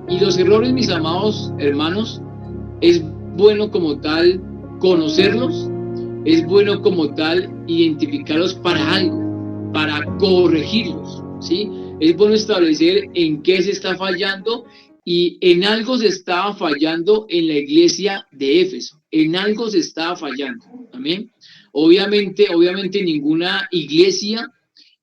Y los errores, mis amados hermanos, es bueno como tal conocerlos, es bueno como tal identificarlos para algo, para corregirlos, ¿sí? Es bueno establecer en qué se está fallando, y en algo se estaba fallando en la iglesia de Éfeso, en algo se estaba fallando, ¿amén? Obviamente ninguna iglesia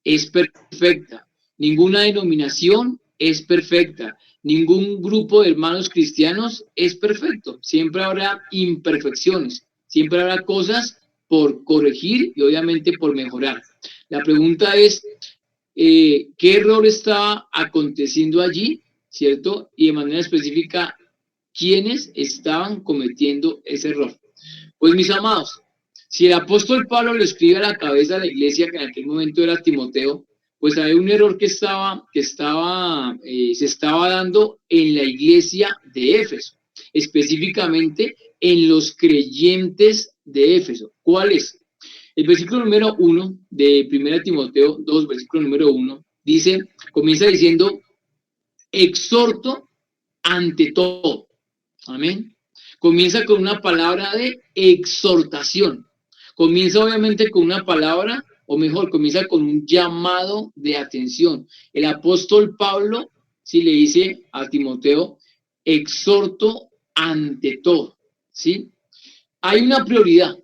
es perfecta, ninguna denominación es perfecta, ningún grupo de hermanos cristianos es perfecto, siempre habrá imperfecciones, siempre habrá cosas por corregir y obviamente por mejorar. La pregunta es, ¿qué error estaba aconteciendo allí? ¿Cierto? Y de manera específica, ¿quiénes estaban cometiendo ese error? Pues mis amados, si el apóstol Pablo le escribe a la cabeza de la iglesia, que en aquel momento era Timoteo, pues hay un error se estaba dando en la iglesia de Éfeso, específicamente en los creyentes de Éfeso. ¿Cuál es? El versículo número 1 de 1 Timoteo 2, versículo número 1, comienza diciendo, exhorto ante todo. Amén. Comienza con una palabra de exhortación. Comienza obviamente con una palabra, o mejor, comienza con un llamado de atención. El apóstol Pablo, si le dice a Timoteo, exhorto ante todo, ¿sí? Hay una prioridad.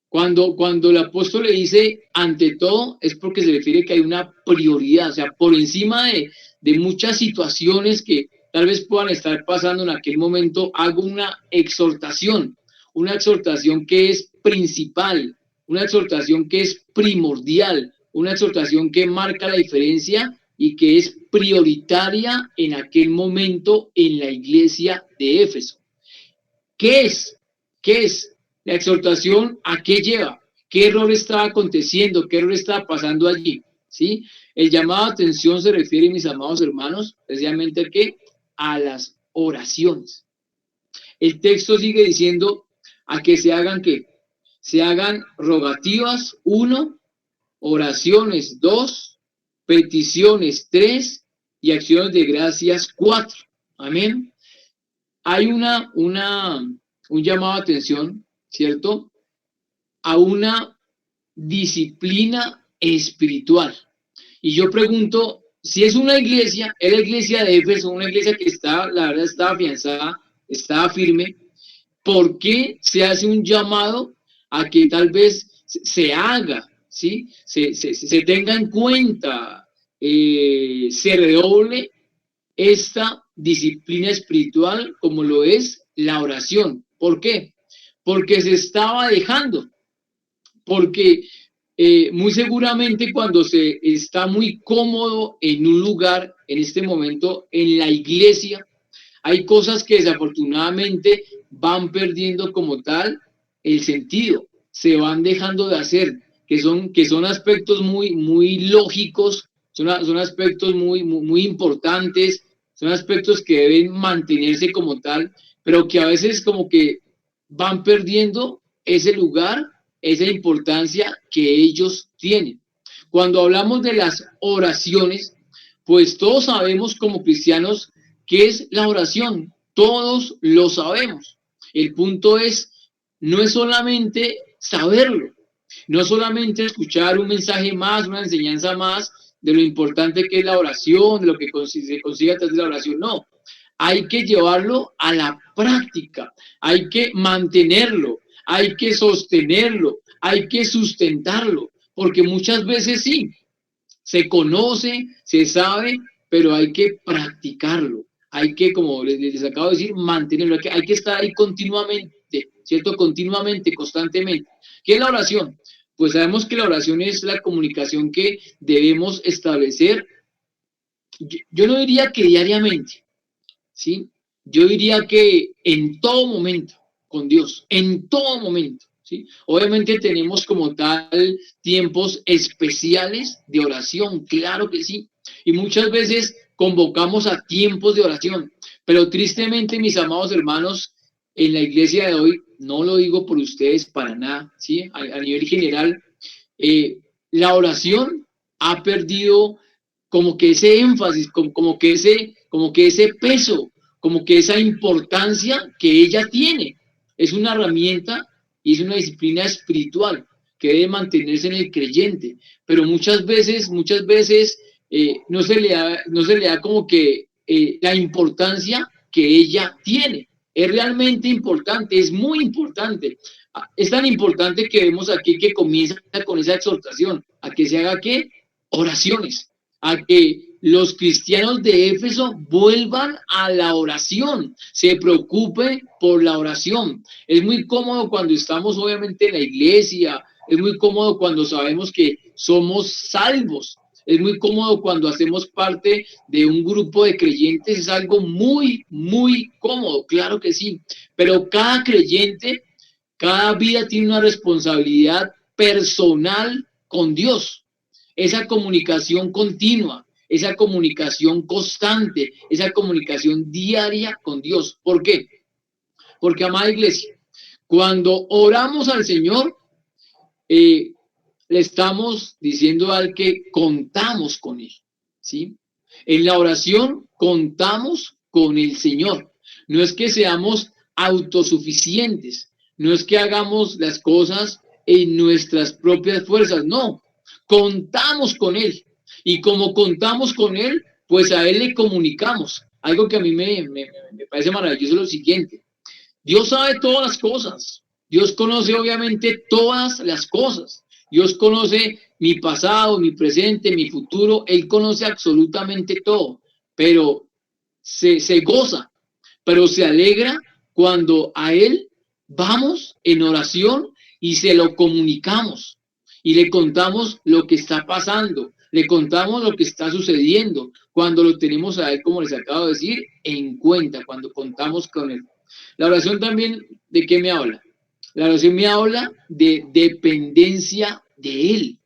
Cuando el apóstol le dice ante todo, es porque se refiere que hay una prioridad, o sea, por encima de muchas situaciones que tal vez puedan estar pasando en aquel momento, hago una exhortación que es principal, una exhortación que es primordial, una exhortación que marca la diferencia y que es prioritaria en aquel momento en la iglesia de Éfeso. ¿Qué es? ¿Qué es? La exhortación, ¿a qué lleva? ¿Qué error estaba aconteciendo? ¿Qué error estaba pasando allí? ¿Sí? El llamado a atención se refiere, mis amados hermanos, precisamente a qué? A las oraciones. El texto sigue diciendo a que se hagan qué? Se hagan rogativas, 1, oraciones, 2, peticiones, 3 y acciones de gracias, 4. Amén. Hay un llamado de atención, ¿cierto? A una disciplina espiritual. Y yo pregunto, si es una iglesia, es la iglesia de Éfeso, una iglesia que está, la verdad, está afianzada, está firme, ¿por qué se hace un llamado a que tal vez se haga, ¿sí? Se tenga en cuenta, se redoble esta disciplina espiritual como lo es la oración? ¿Por qué? Porque se estaba dejando, porque muy seguramente cuando se está muy cómodo en un lugar, en este momento, en la iglesia, hay cosas que desafortunadamente van perdiendo como tal el sentido, se van dejando de hacer, que son aspectos muy lógicos, son aspectos muy importantes, son aspectos que deben mantenerse como tal, pero que a veces como que van perdiendo ese lugar, esa importancia que ellos tienen. Cuando hablamos de las oraciones, pues todos sabemos como cristianos qué es la oración, todos lo sabemos. El punto es, no es solamente saberlo, no solamente escuchar un mensaje más, una enseñanza más de lo importante que es la oración, de lo que se consigue a través de la oración, no. Hay que llevarlo a la práctica, hay que mantenerlo, hay que sostenerlo, hay que sustentarlo, porque muchas veces sí, se conoce, se sabe, pero hay que practicarlo. Hay que, como les acabo de decir, mantenerlo. Hay que estar ahí continuamente, ¿cierto? Continuamente, constantemente. ¿Qué es la oración? Pues sabemos que la oración es la comunicación que debemos establecer. Yo no diría que diariamente, ¿sí? Yo diría que en todo momento, con Dios, en todo momento, ¿sí? Obviamente tenemos como tal tiempos especiales de oración, claro que sí, y muchas veces convocamos a tiempos de oración, pero tristemente, mis amados hermanos, en la iglesia de hoy, no lo digo por ustedes para nada, ¿sí? A nivel general, la oración ha perdido como que ese énfasis, como que como que ese peso, como que esa importancia que ella tiene. Es una herramienta y es una disciplina espiritual que debe mantenerse en el creyente, pero muchas veces no se le da como que la importancia que ella tiene. Es realmente importante, es muy importante. Es tan importante que vemos aquí que comienza con esa exhortación, a que se haga ¿qué? Oraciones, a que los cristianos de Éfeso vuelvan a la oración, se preocupe por la oración. Es muy cómodo cuando estamos obviamente en la iglesia, es muy cómodo cuando sabemos que somos salvos, es muy cómodo cuando hacemos parte de un grupo de creyentes, es algo muy, muy cómodo, claro que sí, pero cada creyente, cada vida tiene una responsabilidad personal con Dios, esa comunicación continua, esa comunicación constante, esa comunicación diaria con Dios. ¿Por qué? Porque, amada iglesia, cuando oramos al Señor, le estamos diciendo al que contamos con Él, ¿sí? En la oración contamos con el Señor. No es que seamos autosuficientes, no es que hagamos las cosas en nuestras propias fuerzas, no, contamos con Él. Y como contamos con Él, pues a Él le comunicamos. Algo que a mí me parece maravilloso es lo siguiente. Dios sabe todas las cosas. Dios conoce obviamente todas las cosas. Dios conoce mi pasado, mi presente, mi futuro. Él conoce absolutamente todo. Pero se goza, pero se alegra cuando a Él vamos en oración y se lo comunicamos. Y le contamos lo que está pasando. Le contamos lo que está sucediendo. Cuando lo tenemos a Él, como les acabo de decir, en cuenta, cuando contamos con Él. La oración también, ¿de qué me habla? La oración me habla de dependencia de Él,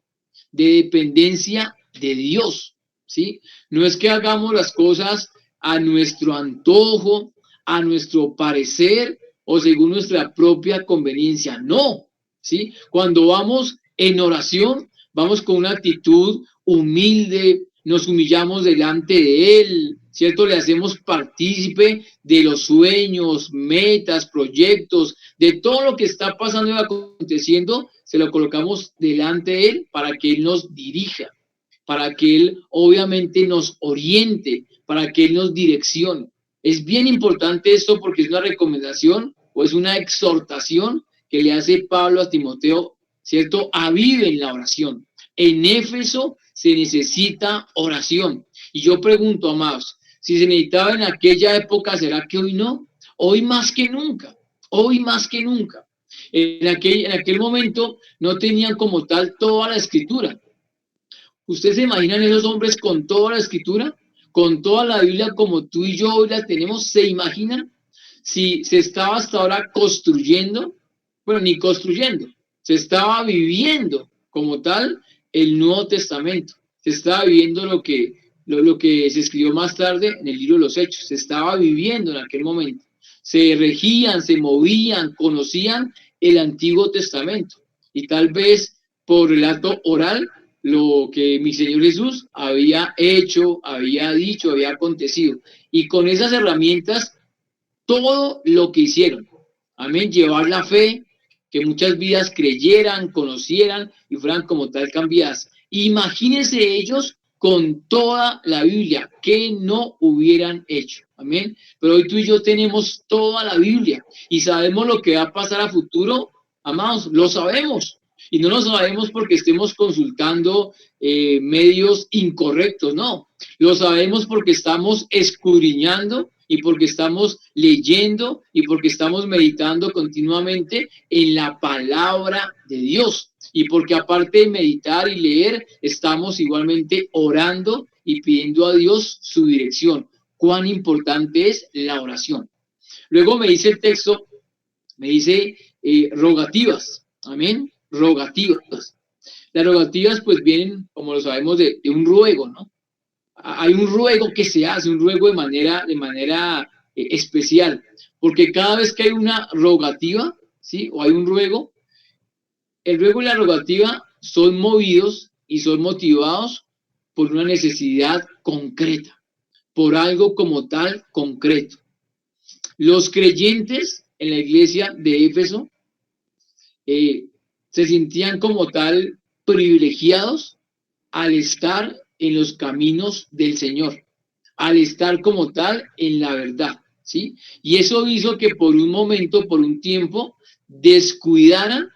de dependencia de Dios, ¿sí? No es que hagamos las cosas a nuestro antojo, a nuestro parecer o según nuestra propia conveniencia, no, ¿sí? Cuando vamos en oración, vamos con una actitud humilde, nos humillamos delante de Él, ¿cierto? Le hacemos partícipe de los sueños, metas, proyectos, de todo lo que está pasando y aconteciendo, se lo colocamos delante de Él para que Él nos dirija, para que Él obviamente nos oriente, para que Él nos direccione. Es bien importante esto porque es una recomendación o es una exhortación que le hace Pablo a Timoteo, ¿cierto? Aviven la oración. En Éfeso se necesita oración. Y yo pregunto, amados, si se necesitaba en aquella época, ¿será que hoy no? Hoy más que nunca, hoy más que nunca. En aquel momento no tenían como tal toda la escritura. ¿Ustedes se imaginan esos hombres con toda la escritura? Con toda la Biblia como tú y yo hoy la tenemos, ¿se imaginan? Si se estaba hasta ahora construyendo, bueno, ni construyendo, se estaba viviendo como tal el Nuevo Testamento. Se estaba viviendo lo que se escribió más tarde en el libro de los Hechos. Se estaba viviendo en aquel momento. Se regían, se movían, conocían el Antiguo Testamento. Y tal vez por relato oral, lo que mi Señor Jesús había hecho, había dicho, había acontecido. Y con esas herramientas, todo lo que hicieron. Amén. Llevar la fe, que muchas vidas creyeran, conocieran y fueran como tal cambiadas. Imagínense ellos con toda la Biblia, que no hubieran hecho. Amén. Pero hoy tú y yo tenemos toda la Biblia y sabemos lo que va a pasar a futuro. Amados, lo sabemos. Y no lo sabemos porque estemos consultando medios incorrectos, no. Lo sabemos porque estamos escudriñando y porque estamos leyendo y porque estamos meditando continuamente en la palabra de Dios. Y porque aparte de meditar y leer, estamos igualmente orando y pidiendo a Dios su dirección. Cuán importante es la oración. Luego me dice el texto, me dice rogativas. Amén. Rogativas. Las rogativas pues vienen, como lo sabemos, de un ruego, ¿no? Hay un ruego que se hace, un ruego de manera especial, porque cada vez que hay una rogativa, ¿sí? O hay un ruego, el ruego y la rogativa son movidos y son motivados por una necesidad concreta, por algo como tal concreto. Los creyentes en la iglesia de Éfeso se sentían como tal privilegiados al estar en los caminos del Señor, al estar como tal en la verdad, ¿sí? Y eso hizo que por un momento, por un tiempo, descuidaran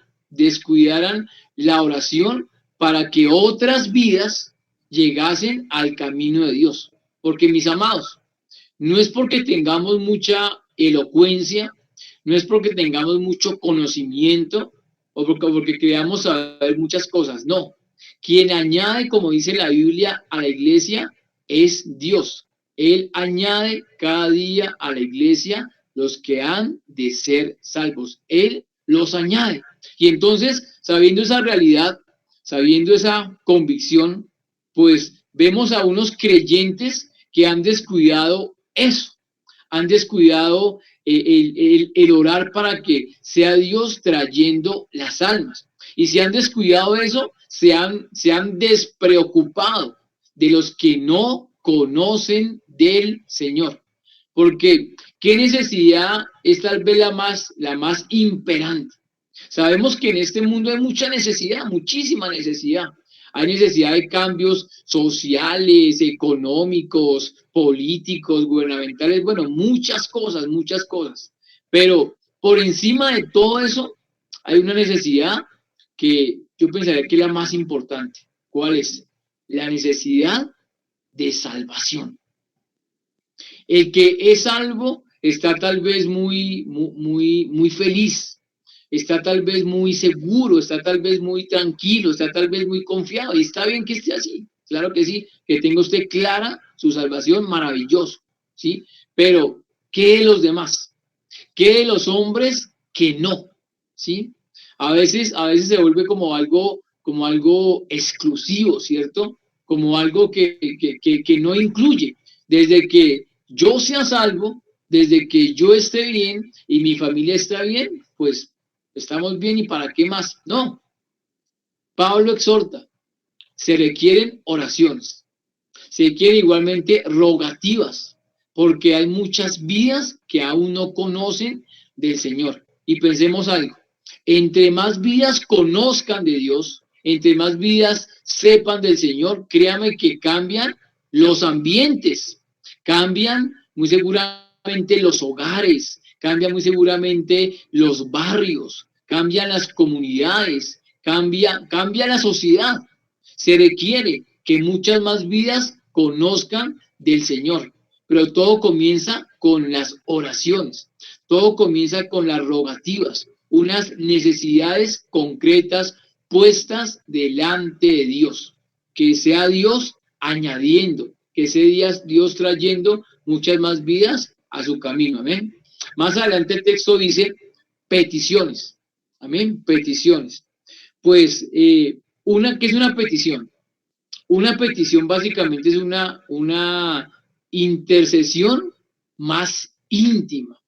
la oración para que otras vidas llegasen al camino de Dios. Porque mis amados, no es porque tengamos mucha elocuencia, no es porque tengamos mucho conocimiento porque creamos saber muchas cosas, no. Quien añade, como dice la Biblia, a la iglesia es Dios. Él añade cada día a la iglesia los que han de ser salvos. Él los añade. Y entonces, sabiendo esa realidad, sabiendo esa convicción, pues vemos a unos creyentes que han descuidado eso, han descuidado el orar para que sea Dios trayendo las almas. Y si han descuidado eso, se han despreocupado de los que no conocen del Señor. Porque, ¿qué necesidad es tal vez la más imperante? Sabemos que en este mundo hay mucha necesidad, muchísima necesidad. Hay necesidad de cambios sociales, económicos, políticos, gubernamentales, bueno, muchas cosas, muchas cosas. Pero por encima de todo eso, hay una necesidad que yo pensaría que es la más importante. ¿Cuál es? La necesidad de salvación. El que es salvo está tal vez muy feliz, está tal vez muy seguro, está tal vez muy tranquilo, está tal vez muy confiado, y está bien que esté así, claro que sí, que tenga usted clara su salvación, maravilloso, ¿sí? Pero, ¿qué de los demás? ¿Qué de los hombres que no? ¿Sí? A veces se vuelve como algo exclusivo, ¿cierto? Como algo que no incluye. Desde que yo sea salvo, desde que yo esté bien y mi familia está bien, pues estamos bien y para qué más. No, Pablo exhorta, se requieren oraciones, se requieren igualmente rogativas, porque hay muchas vidas que aún no conocen del Señor. Y pensemos algo, entre más vidas conozcan de Dios, entre más vidas sepan del Señor, créame que cambian los ambientes, cambian muy seguramente los hogares, cambian muy seguramente los barrios, cambian las comunidades, cambia la sociedad. Se requiere que muchas más vidas conozcan del Señor, pero todo comienza con las oraciones, todo comienza con las rogativas, unas necesidades concretas puestas delante de Dios, que sea Dios añadiendo, que sea Dios trayendo muchas más vidas a su camino, amén. Más adelante el texto dice peticiones, amén, peticiones. Pues, ¿qué es una petición? Una petición básicamente es una intercesión más íntima.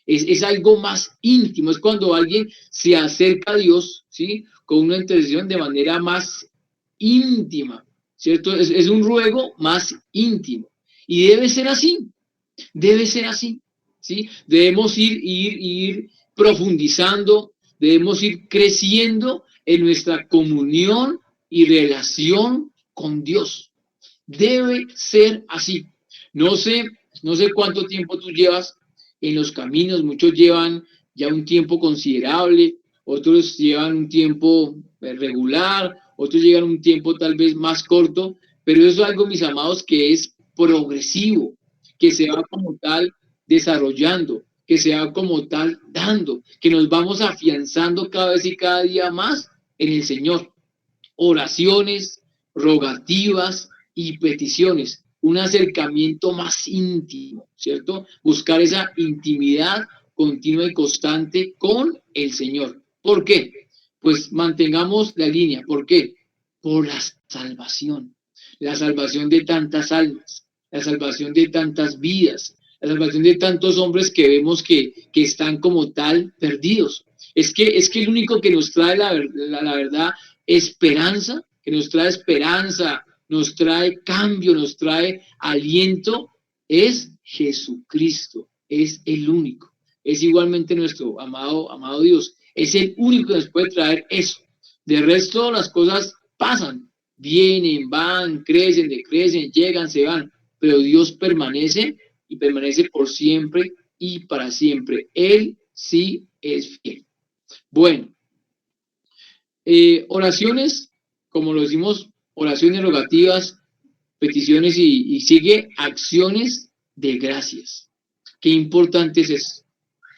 Es algo más íntimo, es cuando alguien se acerca a Dios, ¿sí? Con una intercesión de manera más íntima, ¿cierto? Es un ruego más íntimo. Y debe ser así, ¿sí? Debemos ir profundizando, debemos ir creciendo en nuestra comunión y relación con Dios. Debe ser así. No sé, no sé cuánto tiempo tú llevas en los caminos, muchos llevan ya un tiempo considerable, otros llevan un tiempo regular, otros llegan un tiempo tal vez más corto, pero eso es algo, mis amados, que es progresivo, que se va como tal desarrollando, que se va como tal dando, que nos vamos afianzando cada vez y cada día más en el Señor. Oraciones, rogativas y peticiones, un acercamiento más íntimo, ¿cierto? Buscar esa intimidad continua y constante con el Señor. ¿Por qué? Pues mantengamos la línea. ¿Por qué? Por la salvación de tantas almas, la salvación de tantas vidas, la salvación de tantos hombres que vemos que están como tal perdidos. Es que el único que nos trae la verdad esperanza, que nos trae esperanza, nos trae cambio, nos trae aliento, es Jesucristo, es el único. Es igualmente nuestro amado Dios. Es el único que nos puede traer eso. De resto, las cosas pasan, vienen, van, crecen, decrecen, llegan, se van. Pero Dios permanece y permanece por siempre y para siempre. Él sí es fiel. Bueno, oraciones, como lo decimos, oraciones rogativas, peticiones y sigue acciones de gracias. Qué importante es eso.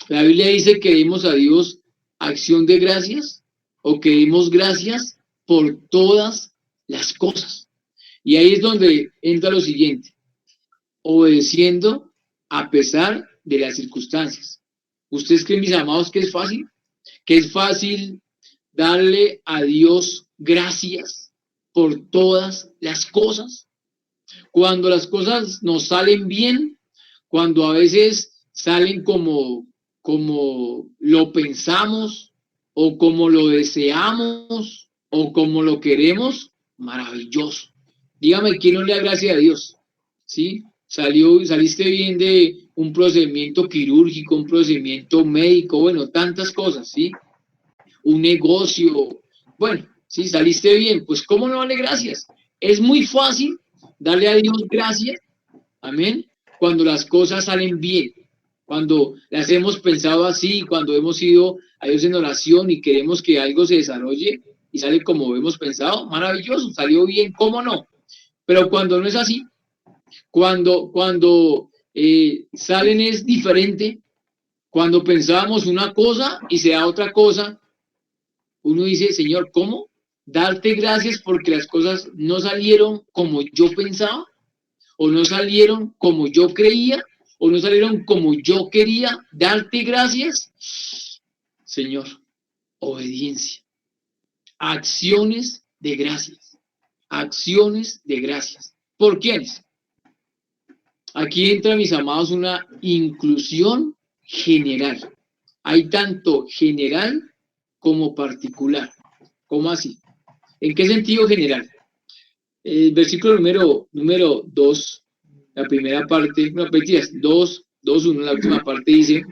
La Biblia dice que demos a Dios acción de gracias o que demos gracias por todas las cosas. Y ahí es donde entra lo siguiente, obedeciendo a pesar de las circunstancias. ¿Ustedes creen, mis amados, que es fácil? ¿Que es fácil darle a Dios gracias por todas las cosas? Cuando las cosas nos salen bien, cuando a veces salen como lo pensamos o como lo deseamos o como lo queremos, maravilloso. Dígame, ¿quién no le da gracias a Dios? ¿Sí? Saliste bien de un procedimiento quirúrgico, un procedimiento médico, bueno, tantas cosas, ¿sí? Un negocio, bueno, sí, saliste bien, pues ¿cómo no darle gracias? Es muy fácil darle a Dios gracias, amén, cuando las cosas salen bien, cuando las hemos pensado así, cuando hemos ido a Dios en oración y queremos que algo se desarrolle y sale como hemos pensado, maravilloso, salió bien, ¿cómo no? Pero cuando no es así, cuando salen es diferente, cuando pensábamos una cosa y se da otra cosa, uno dice, Señor, ¿cómo? Darte gracias porque las cosas no salieron como yo pensaba, o no salieron como yo creía, o no salieron como yo quería. Darte gracias, Señor, obediencia, acciones de gracias, acciones de gracias. ¿Por quiénes? Aquí entra, mis amados, una inclusión general. Hay tanto general como particular. ¿Cómo así? ¿En qué sentido general? El versículo número 2, la primera parte, no, mentiras, 2, 2, 1, la última parte dice,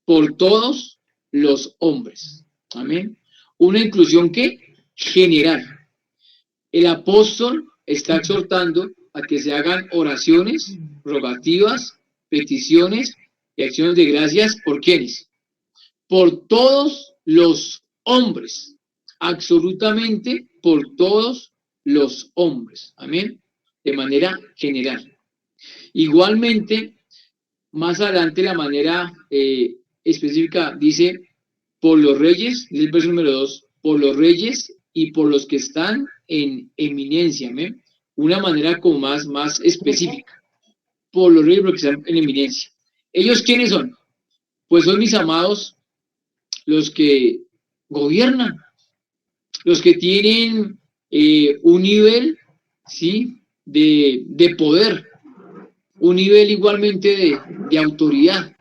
por todos los hombres. Amén. Una inclusión que general. El apóstol está exhortando a que se hagan oraciones, rogativas, peticiones y acciones de gracias por quienes, por todos los hombres, absolutamente por todos los hombres, amén, de manera general. Igualmente, más adelante la manera específica dice, por los reyes, dice el verso número 2, por los reyes y por los que están en eminencia, amén, una manera como más específica, por los reyes y por los que están en eminencia. ¿Ellos quiénes son? Pues son, mis amados, los que gobiernan, los que tienen un nivel, ¿sí?, de poder, un nivel igualmente de autoridad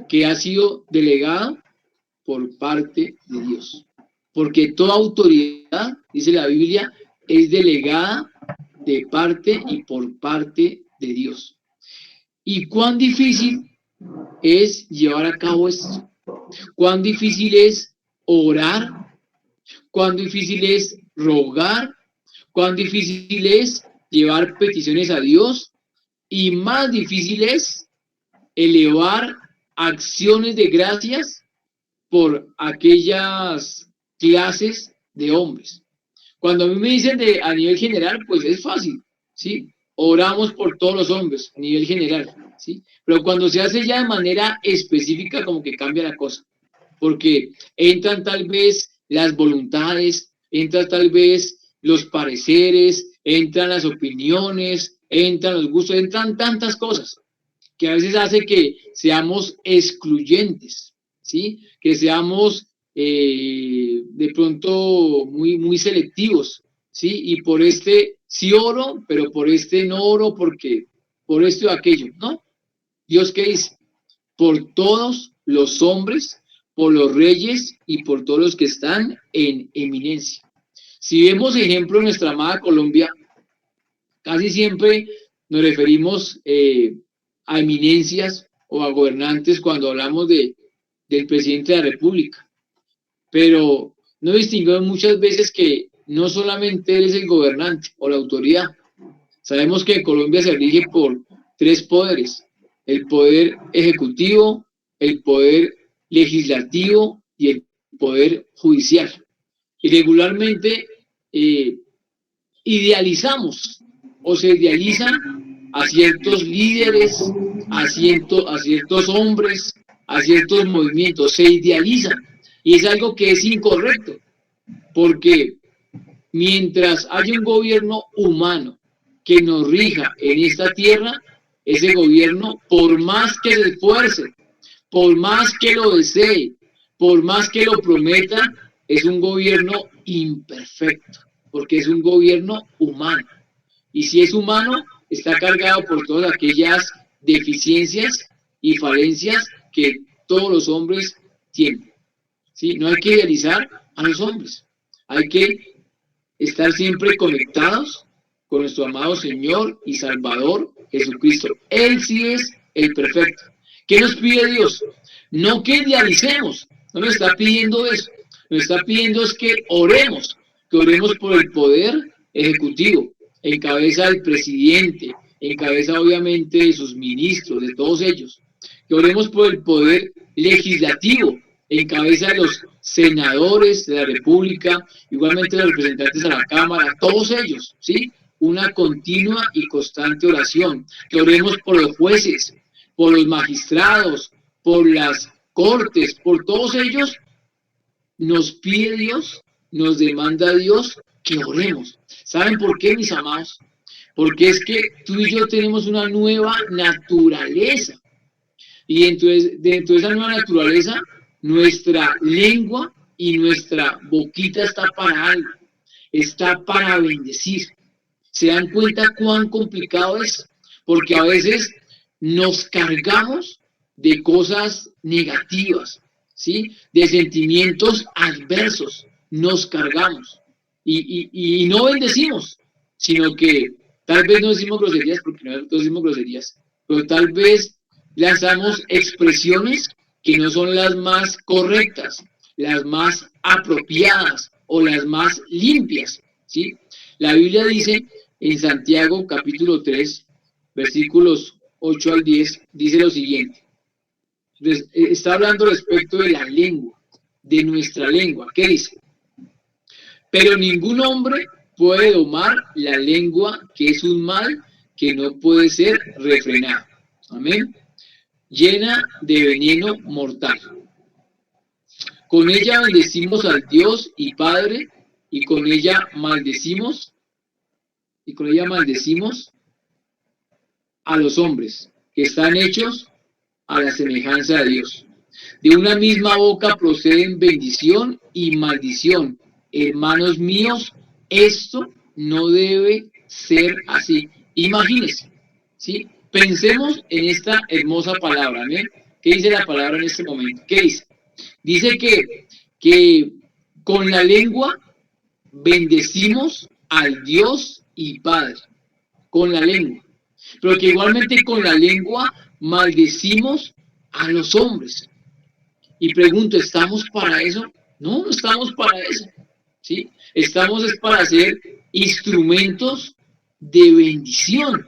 que ha sido delegado por parte de Dios. Porque toda autoridad, dice la Biblia, es delegada de parte y por parte de Dios. ¿Y cuán difícil es llevar a cabo esto? ¿Cuán difícil es orar? ¿Cuán difícil es rogar? ¿Cuán difícil es llevar peticiones a Dios? Y más difícil es elevar acciones de gracias por aquellas clases de hombres. Cuando a mí me dicen a nivel general, pues es fácil, ¿sí? Oramos por todos los hombres a nivel general, ¿sí? Pero cuando se hace ya de manera específica, como que cambia la cosa, porque entran tal vez las voluntades, entran tal vez los pareceres, entran las opiniones, entran los gustos, entran tantas cosas que a veces hace que seamos excluyentes, ¿sí? Que seamos de pronto muy selectivos, ¿sí? Y por este sí oro, pero por este no oro porque por esto y aquello, ¿no? Dios, ¿qué dice? Por todos los hombres, por los reyes y por todos los que están en eminencia. Si vemos ejemplo en nuestra amada Colombia, casi siempre nos referimos a eminencias o a gobernantes cuando hablamos del presidente de la República, pero no distinguimos muchas veces que no solamente él es el gobernante o la autoridad. Sabemos que en Colombia se rige por tres poderes: el poder ejecutivo, el poder legislativo y el poder judicial. Y regularmente idealizamos o se idealizan a ciertos líderes, a ciertos hombres, a ciertos movimientos, se idealizan. Y es algo que es incorrecto, porque mientras haya un gobierno humano que nos rija en esta tierra, ese gobierno, por más que se esfuerce, por más que lo desee, por más que lo prometa, es un gobierno imperfecto, porque es un gobierno humano. Y si es humano, está cargado por todas aquellas deficiencias y falencias que todos los hombres tienen. ¿Sí? No hay que idealizar a los hombres, hay que estar siempre conectados con nuestro amado Señor y Salvador Jesucristo. Él sí es el perfecto. ¿Qué nos pide Dios? No que idealicemos, no nos está pidiendo eso, nos está pidiendo es que oremos por el poder ejecutivo, en cabeza del presidente, en cabeza obviamente de sus ministros, de todos ellos, que oremos por el poder legislativo, en cabeza de los senadores de la República, igualmente los representantes a la Cámara, todos ellos, ¿sí? Una continua y constante oración, que oremos por los jueces, por los magistrados, por las cortes, por todos ellos. Nos pide Dios, nos demanda Dios que oremos. ¿Saben por qué, mis amados? Porque es que tú y yo tenemos una nueva naturaleza. Y dentro de esa nueva naturaleza, nuestra lengua y nuestra boquita está para algo, está para bendecir. ¿Se dan cuenta cuán complicado es? Porque a veces nos cargamos de cosas negativas, ¿sí? De sentimientos adversos, nos cargamos y no bendecimos, sino que tal vez no decimos groserías, porque no decimos groserías, pero tal vez lanzamos expresiones que no son las más correctas, las más apropiadas o las más limpias, ¿sí? La Biblia dice en Santiago capítulo 3, versículos 8 al 10, dice lo siguiente. Entonces, está hablando respecto de la lengua, de nuestra lengua. ¿Qué dice? Pero ningún hombre puede domar la lengua, que es un mal que no puede ser refrenado. Amén. Llena de veneno mortal. Con ella bendecimos al Dios y Padre, y con ella maldecimos a los hombres, que están hechos a la semejanza de Dios. De una misma boca proceden bendición y maldición. Hermanos míos, esto no debe ser así. Imagínense, ¿sí? Pensemos en esta hermosa palabra, ¿eh? ¿Qué dice la palabra en este momento? ¿Qué dice? Dice que con la lengua bendecimos al Dios y Padre, con la lengua, pero que igualmente con la lengua maldecimos a los hombres. Y pregunto, ¿estamos para eso? No, no estamos para eso, ¿sí? Estamos es para ser instrumentos de bendición,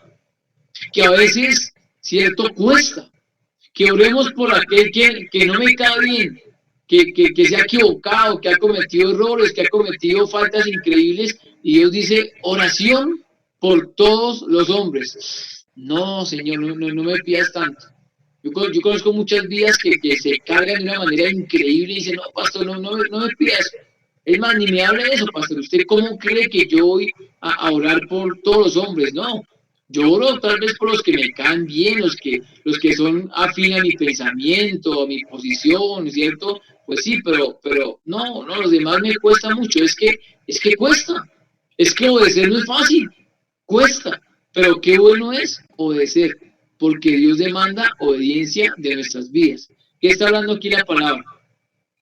que a veces, cierto, cuesta, que oremos por aquel que no me cae bien, que se ha equivocado, que ha cometido errores, que ha cometido faltas increíbles, y Dios dice, oración por todos los hombres. No, Señor, no me pidas tanto. Yo conozco muchas vidas que se cargan de una manera increíble y dicen, no, pastor, no me pidas. Es más, ni me hable de eso, pastor. ¿Usted cómo cree que yo voy a orar por todos los hombres? No, yo oro tal vez por los que me caen bien, los que son afín a mi pensamiento, a mi posición, ¿cierto? Pues sí, pero no, los demás me cuesta mucho. Es que cuesta. Es que obedecer no es fácil. Cuesta. Pero qué bueno es obedecer, porque Dios demanda obediencia de nuestras vidas. ¿Qué está hablando aquí la palabra?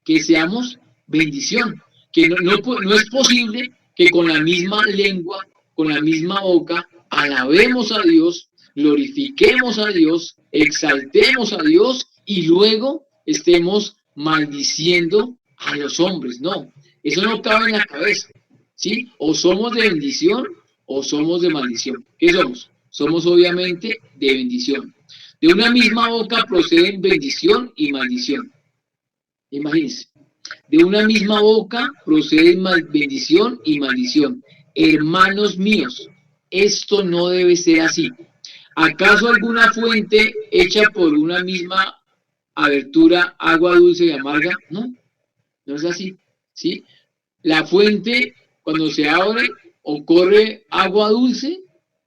Que seamos bendición, que no es posible que con la misma lengua, con la misma boca, alabemos a Dios, glorifiquemos a Dios, exaltemos a Dios y luego estemos maldiciendo a los hombres. No, eso no cabe en la cabeza, ¿sí? O somos de bendición o somos de maldición. ¿Qué somos? Somos obviamente de bendición. De una misma boca proceden bendición y maldición. Imagínense. De una misma boca proceden bendición y maldición. Hermanos míos, esto no debe ser así. ¿Acaso alguna fuente hecha por una misma abertura, agua dulce y amarga? No, no es así, ¿sí? La fuente, cuando se abre, o corre agua dulce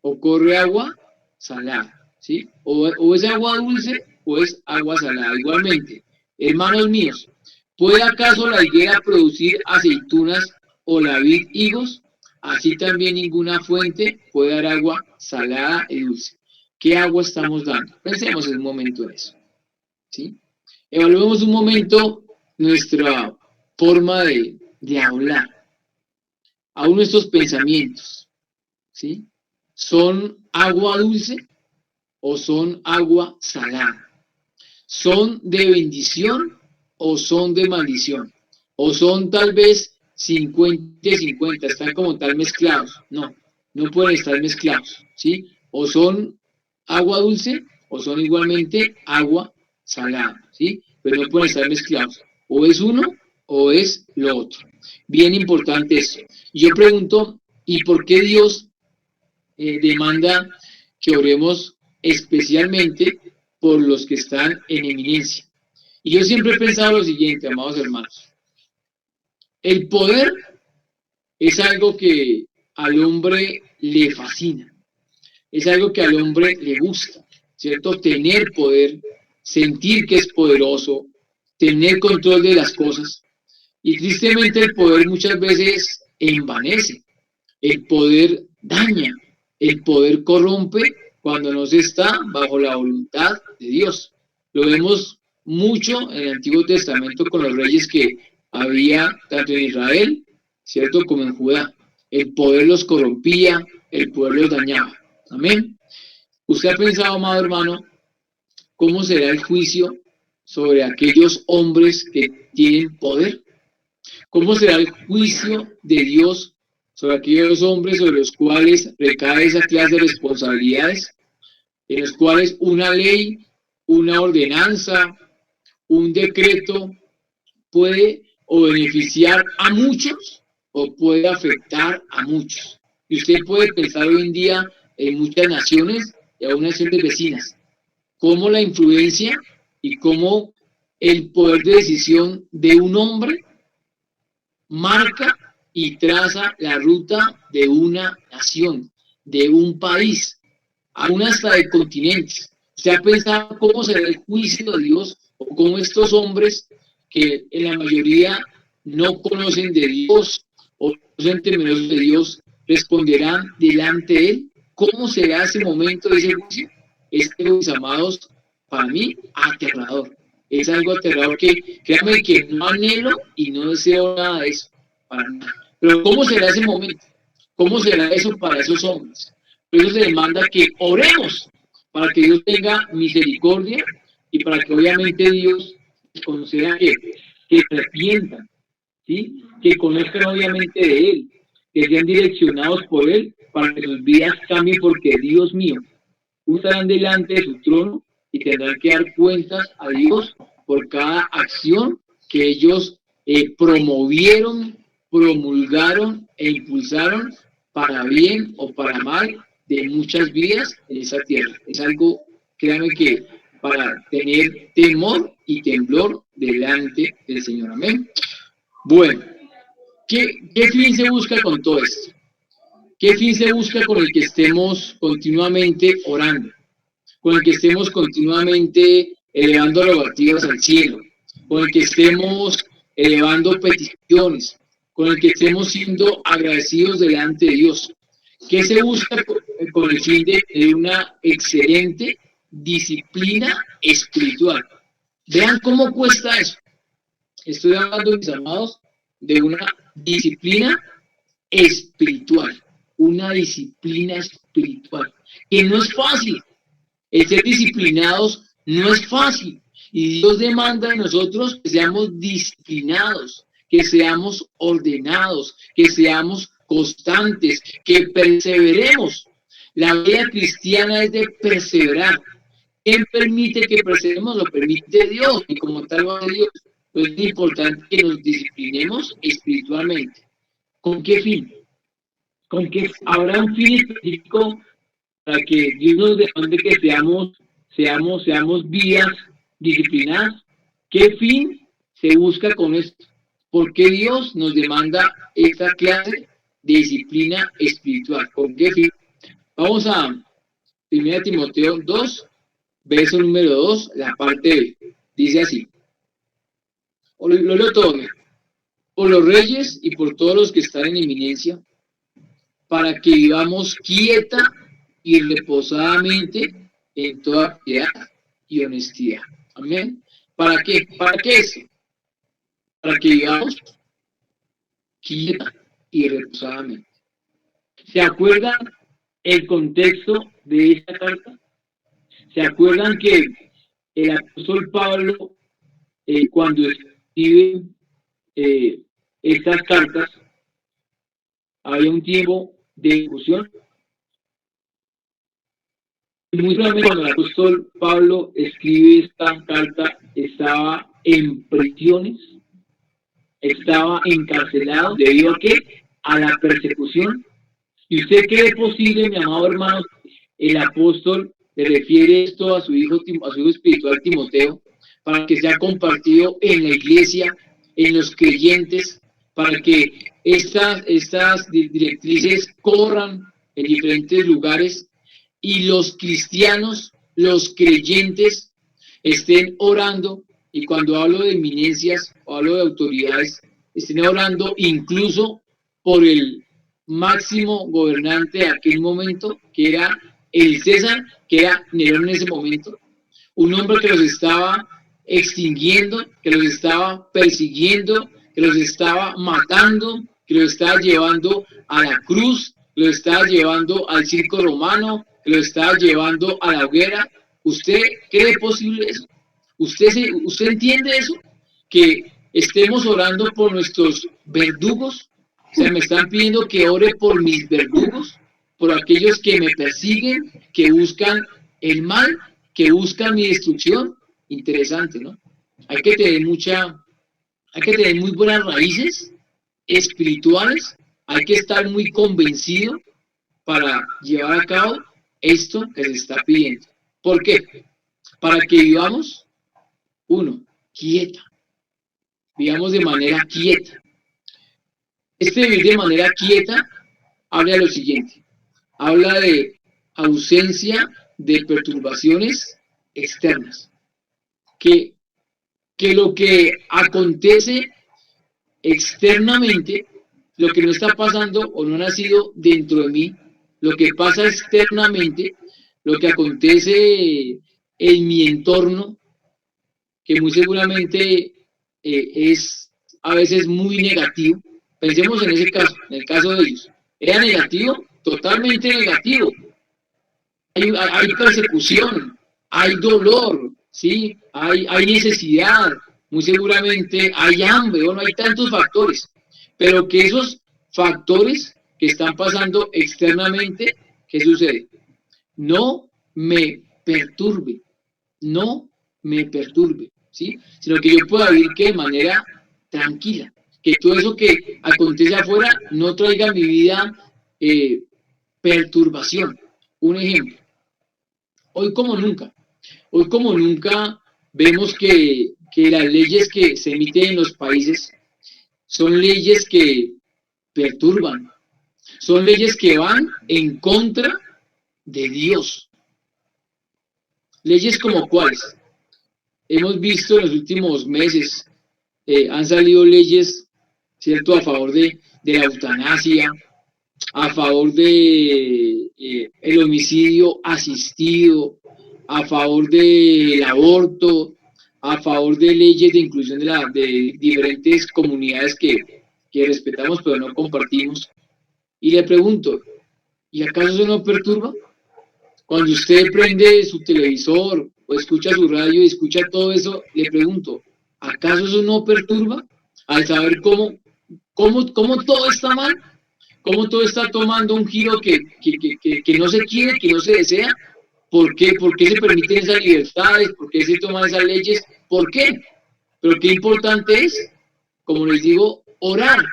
o corre agua salada, ¿sí? O es agua dulce o es agua salada. Igualmente, hermanos míos, ¿puede acaso la higuera producir aceitunas o la vid higos? Así también ninguna fuente puede dar agua salada y dulce. ¿Qué agua estamos dando? Pensemos en un momento en eso, ¿sí? Evaluemos un momento nuestra forma de hablar, aún nuestros pensamientos, ¿sí? ¿Son agua dulce o son agua salada? ¿Son de bendición o son de maldición? ¿O son tal vez 50-50, están como tal mezclados? No, no pueden estar mezclados, ¿sí? O son agua dulce o son igualmente agua salada, ¿sí? Pero no pueden estar mezclados. O es uno o es lo otro. Bien importante eso. Yo pregunto, ¿y por qué Dios demanda que oremos especialmente por los que están en eminencia? Y yo siempre he pensado lo siguiente, amados hermanos. El poder es algo que al hombre le fascina, es algo que al hombre le gusta, ¿cierto? Tener poder, sentir que es poderoso, tener control de las cosas. Y tristemente el poder muchas veces envanece, el poder daña, el poder corrompe cuando no se está bajo la voluntad de Dios. Lo vemos mucho en el Antiguo Testamento con los reyes que había tanto en Israel, ¿cierto?, como en Judá. El poder los corrompía, el poder los dañaba. Amén. ¿Usted ha pensado, amado hermano, cómo será el juicio sobre aquellos hombres que tienen poder? ¿Cómo será el juicio de Dios sobre aquellos hombres sobre los cuales recae esa clase de responsabilidades, en los cuales una ley, una ordenanza, un decreto puede o beneficiar a muchos o puede afectar a muchos? Y usted puede pensar hoy en día en muchas naciones y aún naciones vecinas, cómo la influencia y cómo el poder de decisión de un hombre marca y traza la ruta de una nación, de un país, aún hasta de continentes. ¿Usted ha pensado cómo será el juicio de Dios o cómo estos hombres que en la mayoría no conocen de Dios o no son temerosos de Dios responderán delante de Él? ¿Cómo será ese momento de ese juicio? Es algo, mis amados, para mí, aterrador. Es algo aterrador que, créanme que no anhelo y no deseo nada de eso, para nada. Pero ¿cómo será ese momento? ¿Cómo será eso para esos hombres? Por eso se demanda que oremos para que Dios tenga misericordia y para que obviamente Dios conceda que se arrepientan, ¿sí? Que conozcan obviamente de Él, que sean direccionados por Él para que sus vidas cambien, porque Dios mío, estarán delante de su trono y tendrán que dar cuentas a Dios por cada acción que ellos promovieron, promulgaron e impulsaron para bien o para mal de muchas vidas en esa tierra. Es algo, créanme, que para tener temor y temblor delante del Señor. Amén. Bueno, ¿qué fin se busca con todo esto? ¿Qué fin se busca con el que estemos continuamente orando? Con el que estemos continuamente elevando rogativas al cielo, con el que estemos elevando peticiones, con el que estemos siendo agradecidos delante de Dios. ¿Qué se busca con el fin de una excelente disciplina espiritual? Vean cómo cuesta eso. Estoy hablando, mis amados, de una disciplina espiritual, una disciplina espiritual, que no es fácil, El ser disciplinados no es fácil. Y Dios demanda de nosotros que seamos disciplinados, que seamos ordenados, que seamos constantes, que perseveremos. La vida cristiana es de perseverar. ¿Quién permite que perseveremos? Lo permite Dios, y como tal va Dios. Pues es importante que nos disciplinemos espiritualmente. ¿Con qué fin? Con que habrá un fin específico para que Dios nos demande que seamos vidas disciplinadas. ¿Qué fin se busca con esto? ¿Por qué Dios nos demanda esta clase de disciplina espiritual? ¿Con qué fin? Vamos a 1 Timoteo 2, verso número 2, la parte B. Dice así. Lo leo todo. Por los reyes y por todos los que están en eminencia, para que vivamos quieta y reposadamente en toda piedad y honestidad. Amén. ¿Para qué? ¿Para qué eso? Para que vivamos quieta y reposadamente. ¿Se acuerdan el contexto de esta carta? ¿Se acuerdan que el apóstol Pablo, cuando escribe estas cartas, había un tiempo de discusión? Muy probablemente cuando el apóstol Pablo escribe esta carta, estaba en prisiones, estaba encarcelado debido a ¿qué? A la persecución. ¿Y usted cree posible, mi amado hermano, el apóstol le refiere esto a su hijo espiritual Timoteo, para que sea compartido en la iglesia, en los creyentes, para que estas directrices corran en diferentes lugares y los cristianos, los creyentes, estén orando? Y cuando hablo de eminencias o hablo de autoridades, estén orando incluso por el máximo gobernante de aquel momento, que era el César, que era Nerón en ese momento, un hombre que los estaba extinguiendo, que los estaba persiguiendo, que los estaba matando, que los estaba llevando a la cruz, que los estaba llevando al circo romano, que los estaba llevando a la hoguera. ¿Usted cree posible eso? ¿Usted entiende eso? Que estemos orando por nuestros verdugos. O sea, me están pidiendo que ore por mis verdugos, por aquellos que me persiguen, que buscan el mal, que buscan mi destrucción. Interesante, ¿no? Hay que tener muy buenas raíces espirituales, hay que estar muy convencido para llevar a cabo esto que se está pidiendo. ¿Por qué? Para que vivamos, quieta. Vivamos de manera quieta. Este vivir de manera quieta habla de lo siguiente. Habla de ausencia de perturbaciones externas. Que lo que acontece externamente, lo que no está pasando o no ha nacido dentro de mí, lo que pasa externamente, lo que acontece en mi entorno, que muy seguramente es a veces muy negativo. Pensemos en ese caso, en el caso de ellos. ¿Era negativo? Totalmente negativo. Hay persecución, hay dolor, ¿sí? Hay necesidad, muy seguramente hay hambre, bueno, hay tantos factores, pero que esos factores que están pasando externamente, ¿qué sucede? No me perturbe, no me perturbe, ¿sí? Sino que yo pueda vivir que de manera tranquila, que todo eso que acontece afuera no traiga a mi vida perturbación. Un ejemplo, hoy como nunca vemos que las leyes que se emiten en los países son leyes que perturban, son leyes que van en contra de Dios. Leyes como cuáles. Hemos visto en los últimos meses, han salido leyes, ¿cierto?, a favor de la eutanasia, a favor de el homicidio asistido, a favor del aborto, a favor de leyes de inclusión de diferentes comunidades que respetamos pero no compartimos. Y le pregunto, ¿y acaso eso no perturba? Cuando usted prende su televisor o escucha su radio y escucha todo eso, le pregunto, ¿acaso eso no perturba? Al saber cómo todo está mal, cómo todo está tomando un giro que no se quiere, que no se desea. ¿Por qué? ¿Por qué se permiten esas libertades? ¿Por qué se toman esas leyes? ¿Por qué? Pero qué importante es, como les digo, orar.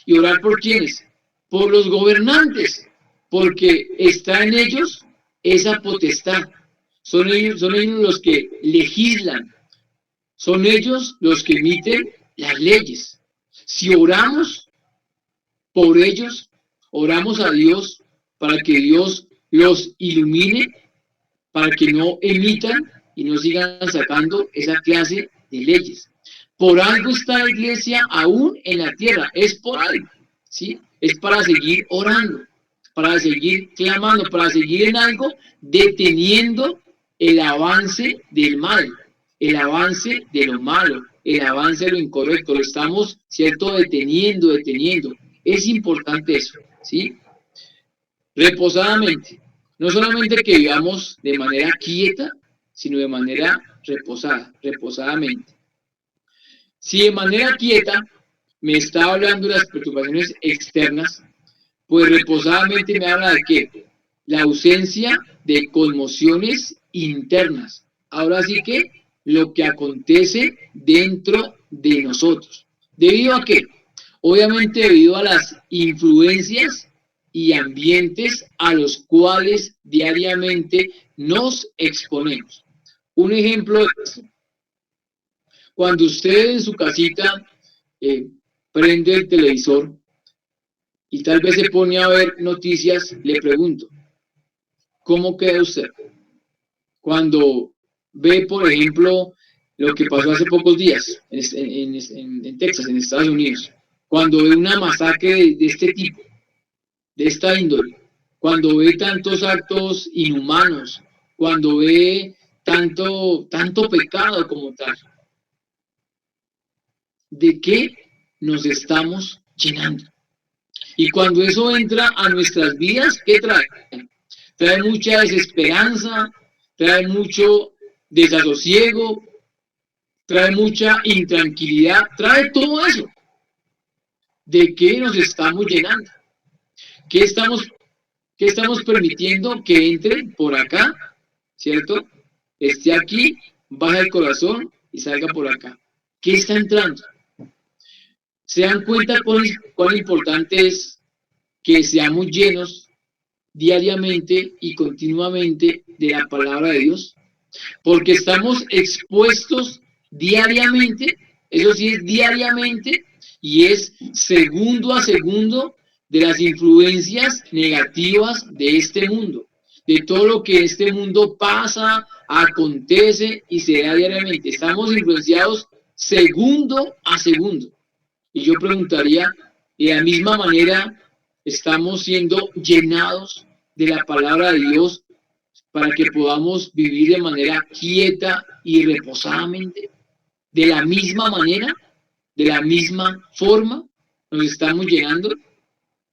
¿Y orar por quiénes? Por los gobernantes, porque está en ellos esa potestad. Son ellos los que legislan, son ellos los que emiten las leyes. Si oramos por ellos, oramos a Dios para que Dios los ilumine, para que no emitan y no sigan sacando esa clase de leyes. Por algo está la iglesia aún en la tierra, es por algo, ¿sí? Es para seguir orando, para seguir clamando, para seguir en algo deteniendo el avance del mal, el avance de lo malo, el avance de lo incorrecto. Lo estamos, ¿cierto? Deteniendo. Es importante eso, ¿sí? Reposadamente. No solamente que vivamos de manera quieta, sino de manera reposadamente. Si de manera quieta me está hablando de las perturbaciones externas, pues reposadamente me habla de qué? La ausencia de conmociones internas. Ahora sí que lo que acontece dentro de nosotros. ¿Debido a qué? Obviamente debido a las influencias y ambientes a los cuales diariamente nos exponemos. Un ejemplo es cuando usted en su casita prende el televisor y tal vez se pone a ver noticias, le pregunto, ¿cómo queda usted? Cuando ve, por ejemplo, lo que pasó hace pocos días en Texas, en Estados Unidos, cuando ve una masacre de este tipo, de esta índole, cuando ve tantos actos inhumanos, cuando ve tanto pecado como tal, ¿de qué nos estamos llenando? Y cuando eso entra a nuestras vidas, ¿qué trae? Trae mucha desesperanza, trae mucho desasosiego, trae mucha intranquilidad, trae todo eso. ¿De qué nos estamos llenando? ¿Qué estamos permitiendo que entre por acá? ¿Cierto? Esté aquí, baja el corazón y salga por acá. ¿Qué está entrando? ¿Se dan cuenta cuán importante es que seamos llenos diariamente y continuamente de la palabra de Dios? Porque estamos expuestos diariamente, eso sí es diariamente, y es segundo a segundo de las influencias negativas de este mundo, de todo lo que este mundo pasa, acontece y se da diariamente. Estamos influenciados segundo a segundo. Y yo preguntaría, de la misma manera, estamos siendo llenados de la palabra de Dios para que podamos vivir de manera quieta y reposadamente. De la misma manera, de la misma forma, nos estamos llenando,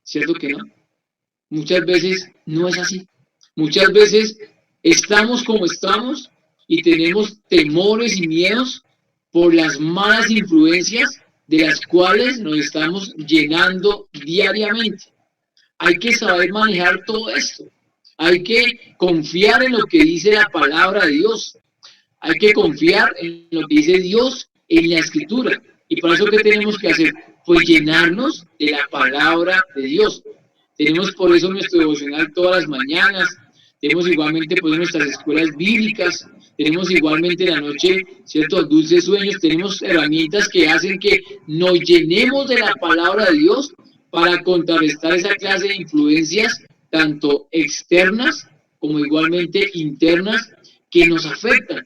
¿cierto que no? Muchas veces no es así. Muchas veces estamos como estamos y tenemos temores y miedos por las malas influencias de las cuales nos estamos llenando diariamente. Hay que saber manejar todo esto. Hay que confiar en lo que dice la palabra de Dios. Hay que confiar en lo que dice Dios en la Escritura. ¿Y para eso qué tenemos que hacer? Pues llenarnos de la palabra de Dios. Tenemos por eso nuestro devocional todas las mañanas. Tenemos igualmente pues nuestras escuelas bíblicas. Tenemos igualmente la noche, ciertos dulces sueños. Tenemos herramientas que hacen que nos llenemos de la palabra de Dios para contrarrestar esa clase de influencias, tanto externas como igualmente internas, que nos afectan.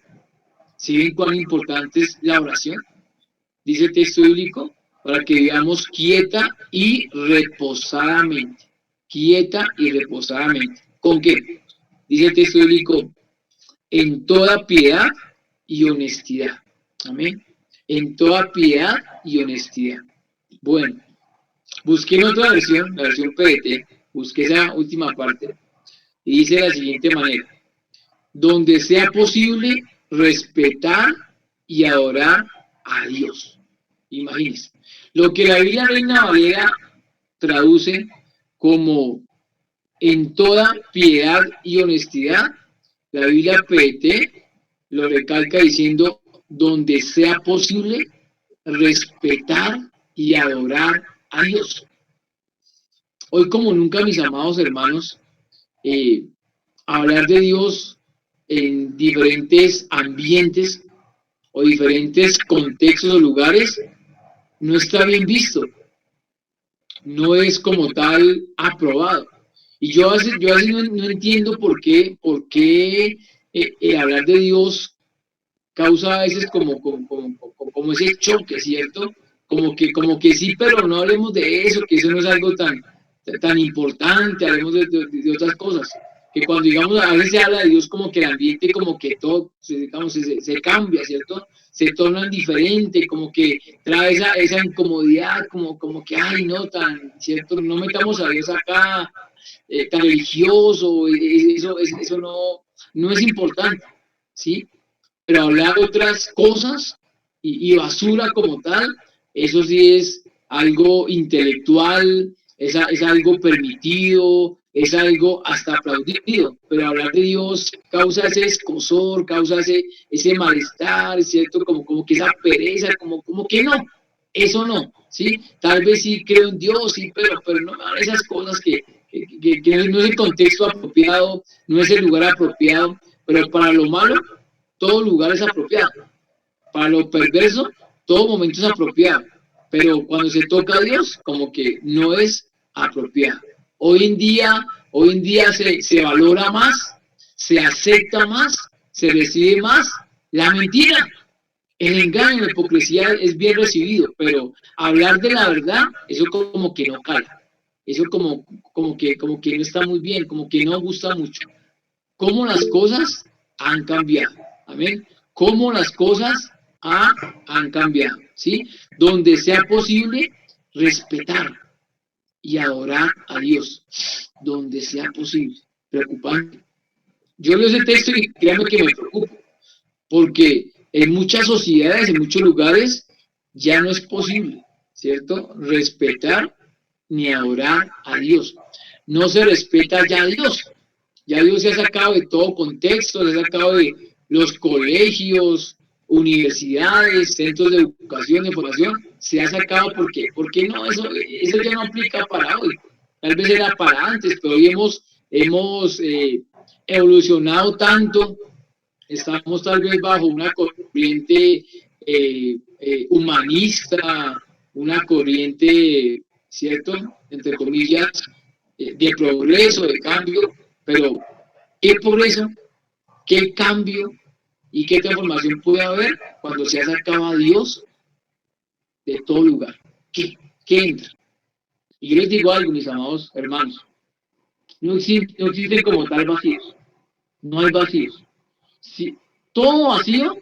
¿Sí ven cuán importante es la oración? Dice el texto bíblico, para que vivamos quieta y reposadamente. Quieta y reposadamente. ¿Con qué? Dice el texto bíblico, en toda piedad y honestidad. Amén. En toda piedad y honestidad. Bueno, busqué en otra versión, la versión PDT, busqué esa última parte. y dice de la siguiente manera: donde sea posible, respetar y adorar a Dios. Imagínense. Lo que la Biblia Reina Valera traduce como en toda piedad y honestidad, la Biblia PET lo recalca diciendo donde sea posible, respetar y adorar a Dios. Hoy como nunca, mis amados hermanos, hablar de Dios en diferentes ambientes o diferentes contextos o lugares no está bien visto, no es como tal aprobado. Y yo a veces no entiendo por qué hablar de Dios causa a veces como ese choque, ¿cierto? Como que sí, pero no hablemos de eso, que eso no es algo tan importante, hablemos de otras cosas. Que cuando, digamos, a veces se habla de Dios, como que el ambiente, como que todo, digamos, se cambia, ¿cierto? Se tornan diferente, como que trae esa incomodidad, como que, ay, no, ¿cierto? No metamos a Dios acá, tan religioso, eso no es importante, ¿sí? Pero hablar de otras cosas y basura como tal, eso sí es algo intelectual, es algo permitido, es algo hasta aplaudido, pero hablar de Dios causa ese escozor, causa ese malestar, ¿cierto? Como que esa pereza, como que no, eso no, ¿sí? Tal vez sí creo en Dios, sí, pero no esas cosas que no es el contexto apropiado, no es el lugar apropiado, pero para lo malo, todo lugar es apropiado. Para lo perverso, todo momento es apropiado. Pero cuando se toca a Dios, como que no es apropiado. Hoy en día se valora más, se acepta más, se recibe más la mentira. El engaño, la hipocresía es bien recibido, pero hablar de la verdad, eso como que no cala. Eso como que no está muy bien, como que no gusta mucho. Cómo las cosas han cambiado. Amén. Cómo las cosas han cambiado. ¿Sí? Donde sea posible, respetar y adorar a Dios. Donde sea posible. Preocupante. Yo leo ese texto y créanme que me preocupo. Porque en muchas sociedades, en muchos lugares, ya no es posible, ¿cierto? Respetar ni adorar a Dios. No se respeta ya a Dios. Ya Dios se ha sacado de todo contexto, se ha sacado de los colegios, universidades, centros de educación, de formación, se ha sacado porque no, eso ya no aplica para hoy. Tal vez era para antes, pero hoy hemos evolucionado tanto, estamos tal vez bajo una corriente humanista, una corriente, ¿cierto? Entre comillas, de progreso, de cambio, pero ¿qué progreso, qué cambio y qué transformación puede haber cuando se ha sacado a Dios de todo lugar? ¿Qué entra? Y yo les digo algo, mis amados hermanos, no existen como tal vacíos, no hay vacíos. Si, todo vacío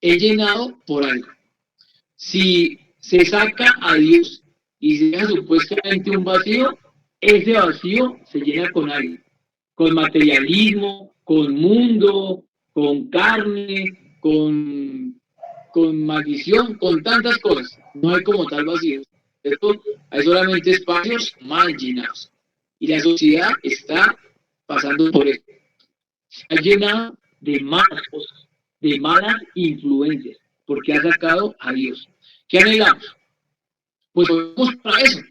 es llenado por algo. Si se saca a Dios y se deja supuestamente un vacío, ese vacío se llena con algo, con materialismo, con mundo, con carne, con maldición, con tantas cosas. No hay como tal vacío, ¿cierto? Hay solamente espacios mal llenados. Y la sociedad está pasando por esto. Está llena de malas cosas, de malas influencias, porque ha sacado a Dios. ¿Qué anhelamos? Pues oramos para eso.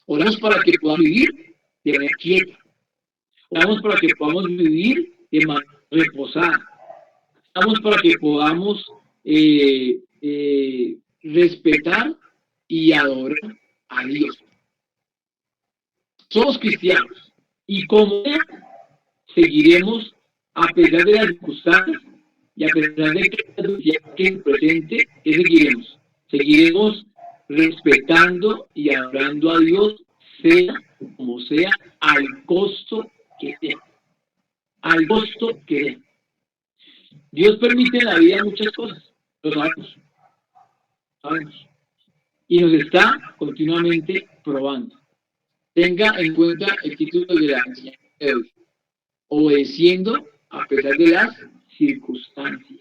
Oramos para que podamos vivir de manera quieta. Oramos para que podamos vivir de manera reposada. Oramos para que podamos respetar y adorar a Dios. Somos cristianos y como seguiremos a pesar de las circunstancias y a pesar de que el presente, ¿qué seguiremos? Seguiremos respetando y adorando a Dios, sea como sea, al costo que sea. Al costo que sea. Dios permite en la vida muchas cosas, lo sabemos. Y nos está continuamente probando. Tenga en cuenta el título de la enseñanza de hoy. obedeciendo a pesar de las circunstancias.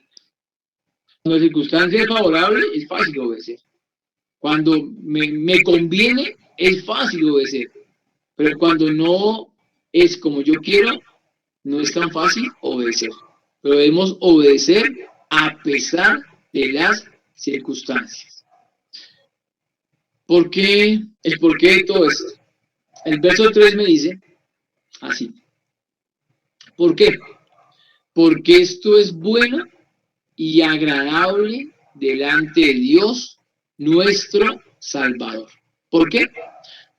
Cuando la circunstancia es favorable, es fácil obedecer. Cuando me conviene, es fácil obedecer. Pero cuando no es como yo quiero, no es tan fácil obedecer. Pero debemos obedecer a pesar de las circunstancias. ¿Por qué? El porqué de todo esto. El verso 3 me dice así. ¿Por qué? Porque esto es bueno y agradable delante de Dios, nuestro Salvador. ¿Por qué?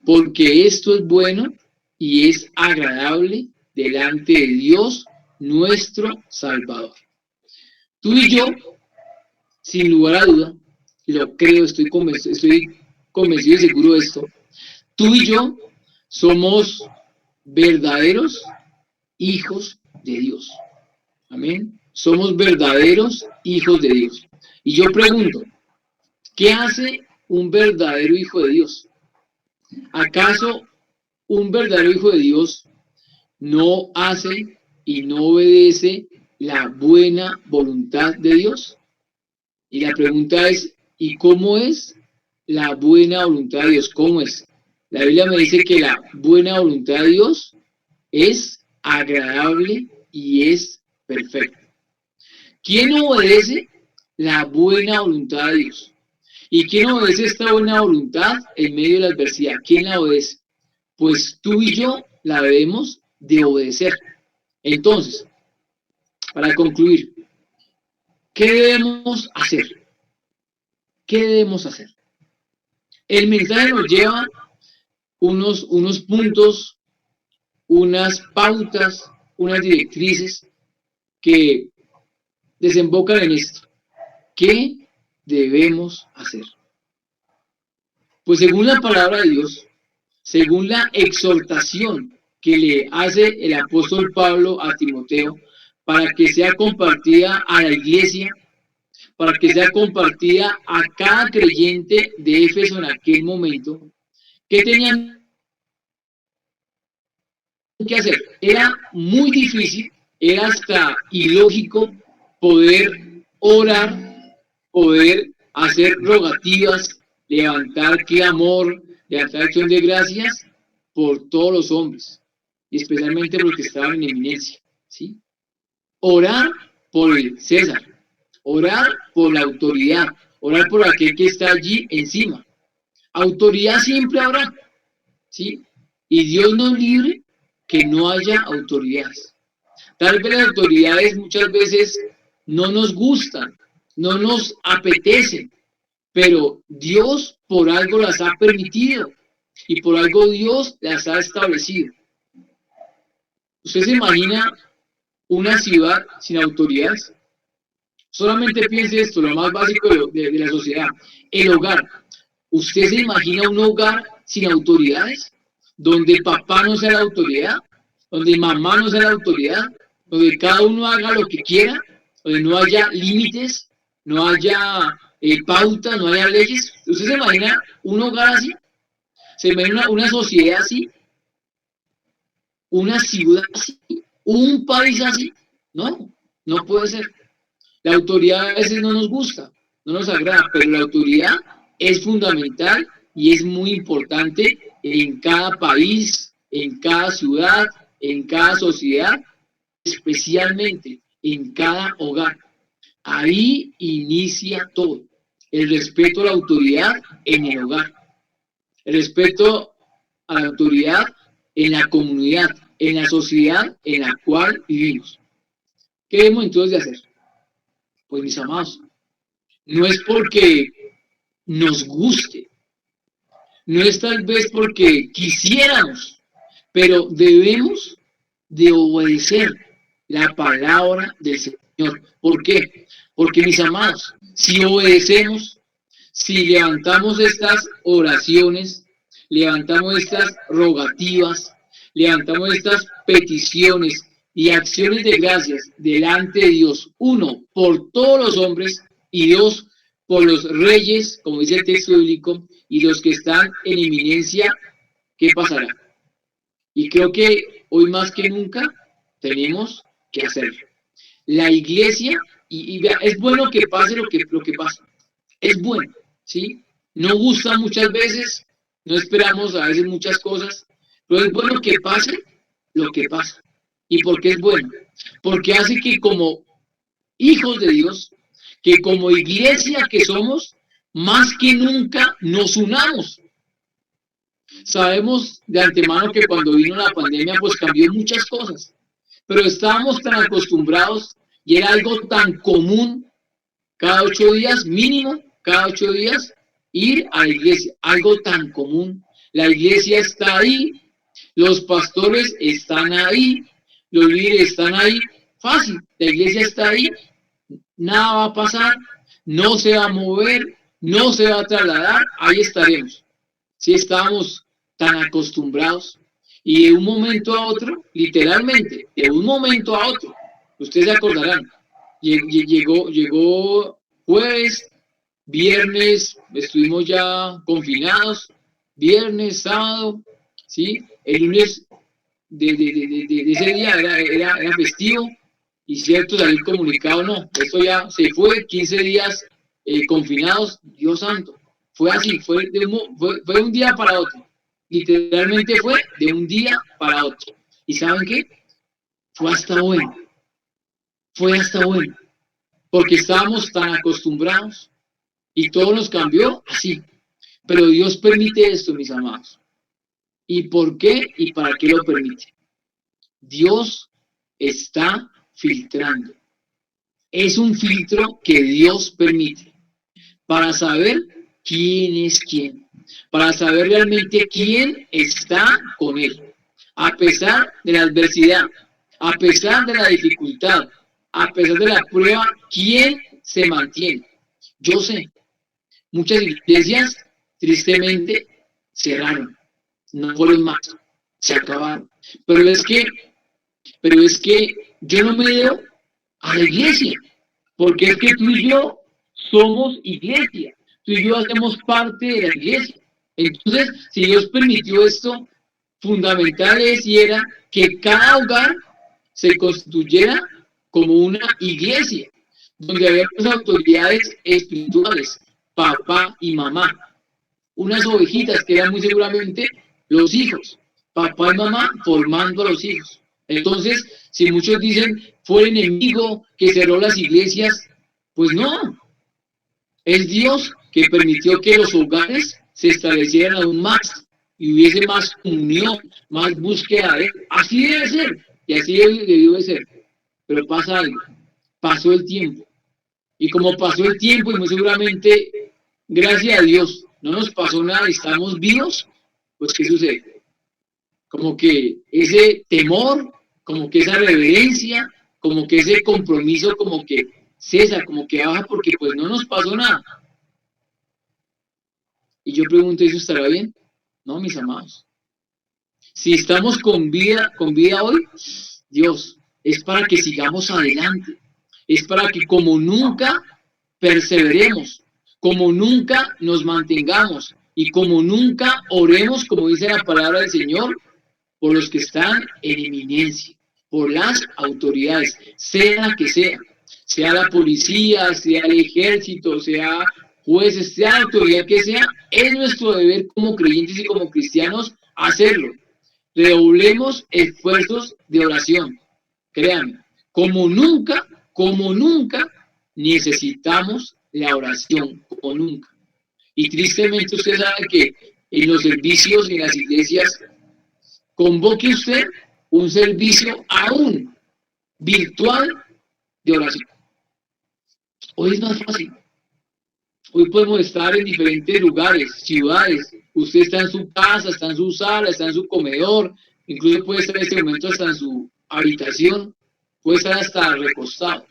Porque esto es bueno y es agradable delante de Dios, nuestro Salvador. Tú y yo, sin lugar a duda, lo creo, estoy convencido y seguro de esto, tú y yo somos verdaderos hijos de Dios. Amén. Somos verdaderos hijos de Dios. Y yo pregunto, ¿qué hace un verdadero hijo de Dios? ¿Acaso un verdadero hijo de Dios no hace y no obedece la buena voluntad de Dios? Y la pregunta es, ¿y cómo es la buena voluntad de Dios? ¿Cómo es? La Biblia me dice que la buena voluntad de Dios es agradable y es perfecta. ¿Quién obedece la buena voluntad de Dios? ¿Y quién obedece esta buena voluntad en medio de la adversidad? ¿Quién la obedece? Pues tú y yo la debemos de obedecer. Entonces, para concluir, ¿qué debemos hacer? ¿Qué debemos hacer? El mensaje nos lleva unos puntos, unas pautas, unas directrices que desembocan en esto. ¿Qué debemos hacer? Pues según la palabra de Dios, según la exhortación que le hace el apóstol Pablo a Timoteo, para que sea compartida a la iglesia, para que sea compartida a cada creyente de Éfeso en aquel momento, ¿qué tenían que hacer? Era muy difícil, era hasta ilógico poder orar, poder hacer rogativas, levantar clamor, levantar acción de gracias por todos los hombres, y especialmente por los que estaban en eminencia, ¿sí? Orar por el César, orar por la autoridad, orar por aquel que está allí encima. Autoridad siempre habrá, ¿sí? Y Dios nos libre que no haya autoridades. Tal vez las autoridades muchas veces no nos gustan, no nos apetecen, pero Dios por algo las ha permitido y por algo Dios las ha establecido. ¿Usted se imagina una ciudad sin autoridades? Solamente piense esto, lo más básico de la sociedad, el hogar. ¿Usted se imagina un hogar sin autoridades? Donde papá no sea la autoridad, donde mamá no sea la autoridad, donde cada uno haga lo que quiera, donde no haya límites, no haya pautas, no haya leyes. ¿Usted se imagina un hogar así? ¿Se imagina una sociedad así? ¿Una ciudad así? ¿Un país así? No, no puede ser. La autoridad a veces no nos gusta, no nos agrada, pero la autoridad es fundamental y es muy importante en cada país, en cada ciudad, en cada sociedad, especialmente en cada hogar. Ahí inicia todo. El respeto a la autoridad en el hogar. El respeto a la autoridad en la comunidad, en la sociedad en la cual vivimos. ¿Qué debemos entonces de hacer? Pues mis amados, no es porque nos guste, no es tal vez porque quisiéramos, pero debemos de obedecer la palabra del Señor. ¿Por qué? Porque mis amados, si obedecemos, si levantamos estas oraciones, levantamos estas rogativas, levantamos estas peticiones y acciones de gracias delante de Dios, uno, por todos los hombres, y dos, por los reyes, como dice el texto bíblico, y los que están en eminencia, ¿qué pasará? Y creo que hoy más que nunca tenemos que hacerlo. La iglesia, y vea, es bueno que pase lo que pasa. Es bueno, ¿sí? No gusta muchas veces, no esperamos a veces muchas cosas, pero es bueno que pase lo que pasa. ¿Y por qué es bueno? Porque hace que como hijos de Dios, que como iglesia que somos, más que nunca nos unamos. Sabemos de antemano que cuando vino la pandemia, pues cambió muchas cosas, pero estábamos tan acostumbrados y era algo tan común, cada 8 días, mínimo, cada 8 días, ir a la iglesia, algo tan común. La iglesia está ahí, los pastores están ahí, los líderes están ahí, fácil, la iglesia está ahí, nada va a pasar, no se va a mover, no se va a trasladar, ahí estaremos. Si estábamos tan acostumbrados y de un momento a otro, literalmente, de un momento a otro, ustedes se acordarán, llegó jueves, viernes, estuvimos ya confinados, viernes, sábado, ¿sí? El lunes de ese día era festivo, y cierto, salir comunicado, no, esto ya se fue, 15 días confinados, Dios santo, fue así, fue un día para otro, literalmente fue de un día para otro. ¿Y saben qué? Fue hasta bueno, fue hasta bueno, porque estábamos tan acostumbrados y todo nos cambió así. Pero Dios permite esto, mis amados. ¿Y por qué y para qué lo permite? Dios está filtrando. Es un filtro que Dios permite para saber quién es quién, para saber realmente quién está con Él, a pesar de la adversidad, a pesar de la dificultad, a pesar de la prueba, quién se mantiene. Yo sé, muchas iglesias tristemente cerraron, no fueron más, se acabaron. Pero es que yo no me debo a la iglesia, porque es que tú y yo somos iglesia, tú y yo hacemos parte de la iglesia. Entonces, si Dios permitió esto, fundamental era que cada hogar se constituyera como una iglesia, donde había unas autoridades espirituales, papá y mamá, unas ovejitas que eran muy seguramente los hijos, papá y mamá formando a los hijos. Entonces, si muchos dicen, fue el enemigo que cerró las iglesias, pues no, es Dios que permitió que los hogares se establecieran aún más y hubiese más unión, más búsqueda de Él. Así debe ser, y así debió de ser. Pero pasa algo, pasó el tiempo. Y como pasó el tiempo, y muy seguramente, gracias a Dios, no nos pasó nada y estamos vivos, pues ¿qué sucede? Como que ese temor, como que esa reverencia, como que ese compromiso, como que cesa, como que baja, porque pues no nos pasó nada. Y yo pregunto, ¿eso estará bien? No, mis amados. Si estamos con vida hoy, Dios, es para que sigamos adelante. Es para que como nunca perseveremos, como nunca nos mantengamos y como nunca oremos, como dice la palabra del Señor, por los que están en eminencia, por las autoridades, sea la que sea la policía, sea el ejército, sea jueces, sea la autoridad que sea, es nuestro deber como creyentes y como cristianos hacerlo. Redoblemos esfuerzos de oración, créanme, como nunca necesitamos la oración, como nunca. Y tristemente usted sabe que en los servicios y en las iglesias, convoque usted un servicio aún virtual de oración. Hoy es más fácil. Hoy podemos estar en diferentes lugares, ciudades. Usted está en su casa, está en su sala, está en su comedor, incluso puede estar en este momento hasta en su habitación, puede estar hasta recostado.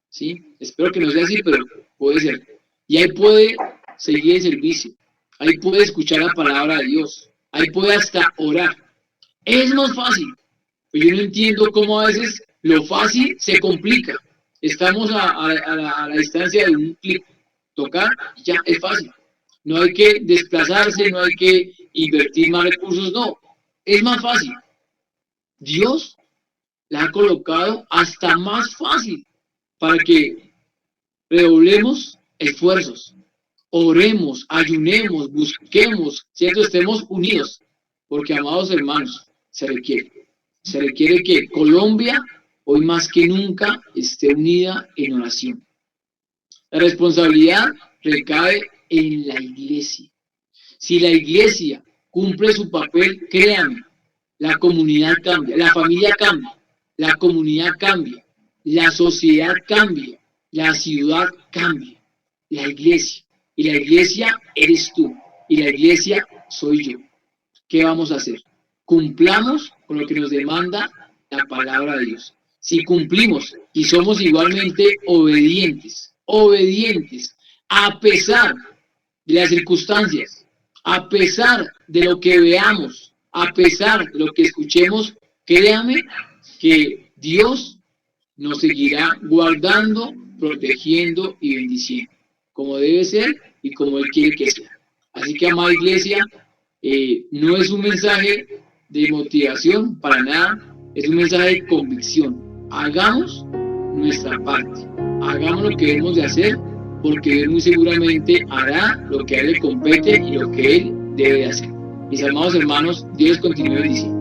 ¿Sí? Espero que no sea así, pero puede ser. Y ahí puede seguir el servicio, ahí puede escuchar la palabra de Dios, ahí puede hasta orar. Es más fácil, pero yo no entiendo cómo a veces lo fácil se complica. Estamos a la distancia de un clic, tocar, ya es fácil. No hay que desplazarse, no hay que invertir más recursos, no, es más fácil. Dios la ha colocado hasta más fácil para que redoblemos esfuerzos, oremos, ayunemos, busquemos, ¿cierto? Estemos unidos, porque, amados hermanos, se requiere que Colombia hoy más que nunca esté unida en oración. La responsabilidad recae en la iglesia. Si la iglesia cumple su papel, créanme, la comunidad cambia, la familia cambia, la comunidad cambia, la sociedad cambia, la ciudad cambia, la iglesia. Y la iglesia eres tú, y la iglesia soy yo. ¿Qué vamos a hacer? Cumplamos con lo que nos demanda la palabra de Dios. Si cumplimos y somos igualmente obedientes, a pesar de las circunstancias, a pesar de lo que veamos, a pesar de lo que escuchemos, créame que Dios nos seguirá guardando, protegiendo y bendiciendo, como debe ser y como Él quiere que sea. Así que, amada iglesia, no es un mensaje de motivación para nada, es un mensaje de convicción. Hagamos nuestra parte, hagamos lo que debemos de hacer, porque Él muy seguramente hará lo que a Él le compete y lo que Él debe de hacer. Mis amados hermanos, Dios les continúe bendiciendo.